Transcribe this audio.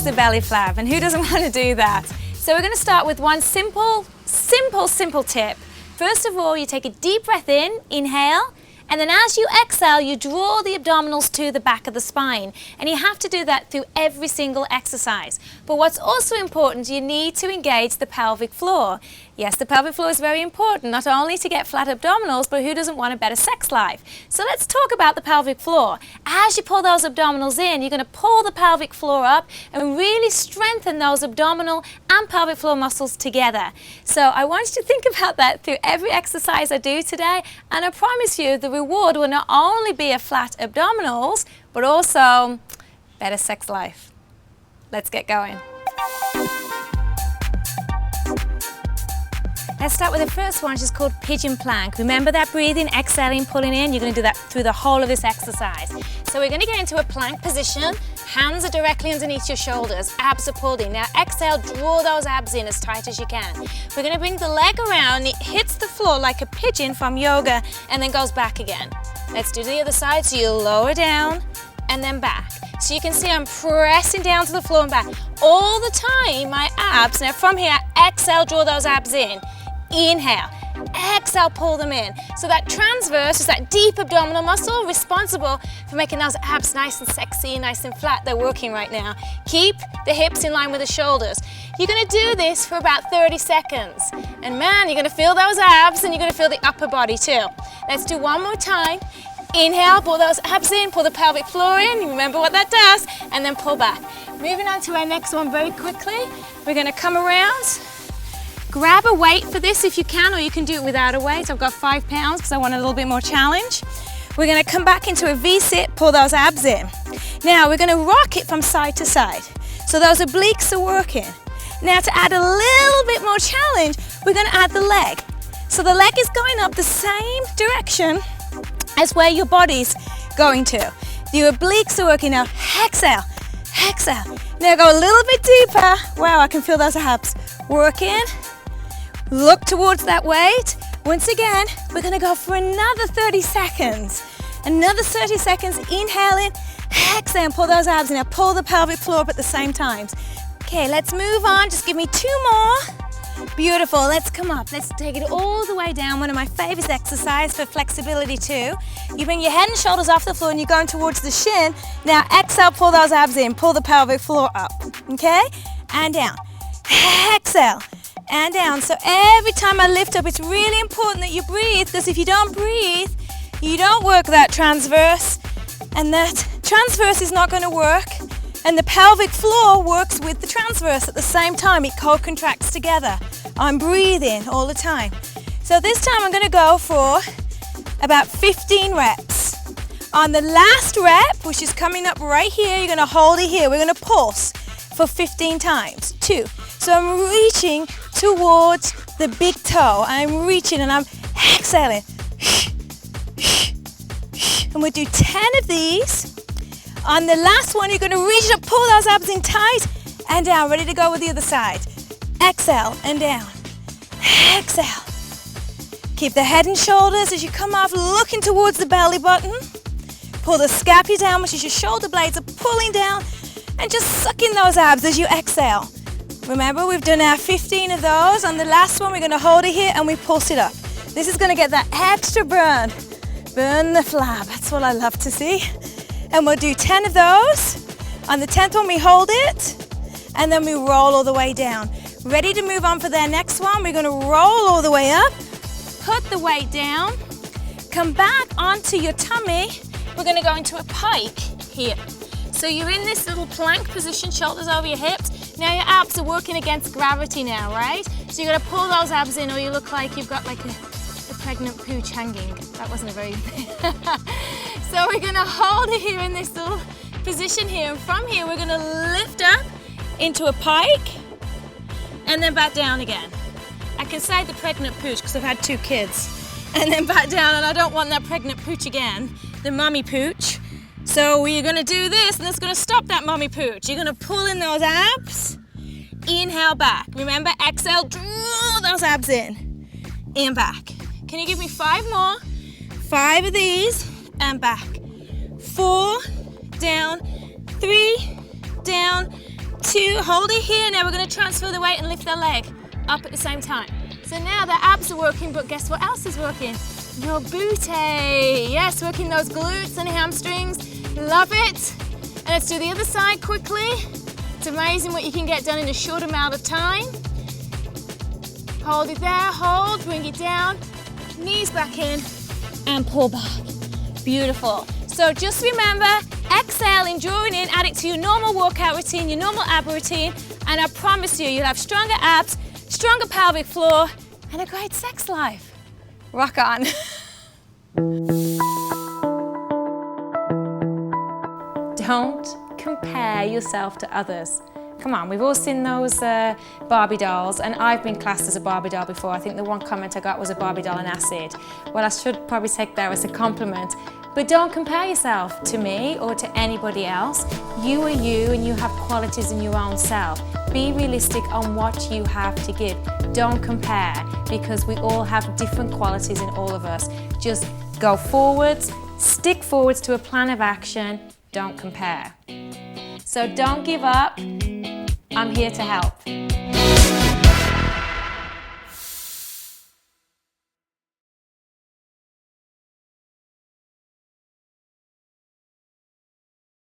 is the belly flab, and who doesn't want to do that? So we're going to start with one simple tip. First of all, you take a deep breath in, inhale, and then as you exhale, you draw the abdominals to the back of the spine. And you have to do that through every single exercise. But what's also important, you need to engage the pelvic floor. Yes, the pelvic floor is very important, not only to get flat abdominals, but who doesn't want a better sex life? So let's talk about the pelvic floor. As you pull those abdominals in, you're going to pull the pelvic floor up and really strengthen those abdominal and pelvic floor muscles together. So I want you to think about that through every exercise I do today, and I promise you the reward will not only be a flat abdominals, but also better sex life. Let's get going. Let's start with the first one, which is called pigeon plank. Remember that breathing, exhaling, pulling in. You're going to do that through the whole of this exercise. So we're going to get into a plank position. Hands are directly underneath your shoulders. Abs are pulled in. Now exhale, draw those abs in as tight as you can. We're going to bring the leg around. It hits the floor like a pigeon from yoga and then goes back again. Let's do the other side. So you lower down and then back. So you can see I'm pressing down to the floor and back. All the time, my abs. Now from here, exhale, draw those abs in. Inhale, exhale, pull them in. So that transverse is that deep abdominal muscle responsible for making those abs nice and sexy, nice and flat. They're working right now. Keep the hips in line with the shoulders. You're going to do this for about 30 seconds. And man, you're going to feel those abs and you're going to feel the upper body too. Let's do one more time. Inhale, pull those abs in, pull the pelvic floor in. You remember what that does. And then pull back. Moving on to our next one very quickly. We're going to come around. Grab a weight for this if you can, or you can do it without a weight. I've got 5 pounds because I want a little bit more challenge. We're going to come back into a V-sit, pull those abs in. Now we're going to rock it from side to side. So those obliques are working. Now to add a little bit more challenge, we're going to add the leg. So the leg is going up the same direction as where your body's going to. The obliques are working now. Exhale, exhale. Now go a little bit deeper. Wow, I can feel those abs working. Look towards that weight. Once again, we're going to go for another 30 seconds. Another 30 seconds, inhaling, exhale, and pull those abs in. Now pull the pelvic floor up at the same times. Okay, let's move on. Just give me 2 more. Beautiful, let's come up. Let's take it all the way down. One of my favorite exercises for flexibility too. You bring your head and shoulders off the floor and you're going towards the shin. Now exhale, pull those abs in. Pull the pelvic floor up, okay? And down. Exhale. And down. So every time I lift up, it's really important that you breathe, because if you don't breathe, you don't work that transverse, and that transverse is not going to work, and the pelvic floor works with the transverse at the same time. It co-contracts together. I'm breathing all the time. So this time I'm going to go for about 15 reps. On the last rep, which is coming up right here, you're going to hold it here. We're going to pulse for 15 times. 2. So I'm reaching towards the big toe. I'm reaching and I'm exhaling. And we'll do 10 of these. On the last one, you're going to reach up, pull those abs in tight and down. Ready to go with the other side. Exhale and down. Exhale. Keep the head and shoulders as you come off, looking towards the belly button. Pull the scapula down, which is your shoulder blades are pulling down, and just suck in those abs as you exhale. Remember, we've done our 15 of those. On the last one, we're going to hold it here and we pulse it up. This is going to get that extra burn. Burn the flab. That's what I love to see. And we'll do 10 of those. On the 10th one, we hold it and then we roll all the way down. Ready to move on for their next one. We're going to roll all the way up, put the weight down, come back onto your tummy. We're going to go into a pike here. So you're in this little plank position, shoulders over your hips. Now your abs are working against gravity now, right? So you're going to pull those abs in, or you look like you've got like a pregnant pooch hanging. That wasn't a very good So we're going to hold it here in this little position here. And from here, we're going to lift up into a pike and then back down again. I can say the pregnant pooch because I've had 2 kids. And then back down, and I don't want that pregnant pooch again, the mummy pooch. So we're going to do this, and it's going to stop that mummy pooch. You're going to pull in those abs, inhale back. Remember, exhale, draw those abs in and back. Can you give me 5 more? 5 of these and back. 4, down, 3, down, 2, hold it here. Now we're going to transfer the weight and lift the leg up at the same time. So now the abs are working, but guess what else is working? Your booty. Yes, working those glutes and hamstrings. Love it. And let's do the other side quickly. It's amazing what you can get done in a short amount of time. Hold it there, hold, bring it down, knees back in, and pull back. Beautiful. So just remember, exhaling, drawing in, add it to your normal workout routine, your normal ab routine, and I promise you, you'll have stronger abs, stronger pelvic floor, and a great sex life. Rock on. Don't compare yourself to others. Come on, we've all seen those Barbie dolls, and I've been classed as a Barbie doll before. I think the one comment I got was a Barbie doll on acid. Well, I should probably take that as a compliment. But don't compare yourself to me or to anybody else. You are you, and you have qualities in your own self. Be realistic on what you have to give. Don't compare, because we all have different qualities in all of us. Just go forwards, stick forwards to a plan of action, don't compare. So don't give up. I'm here to help.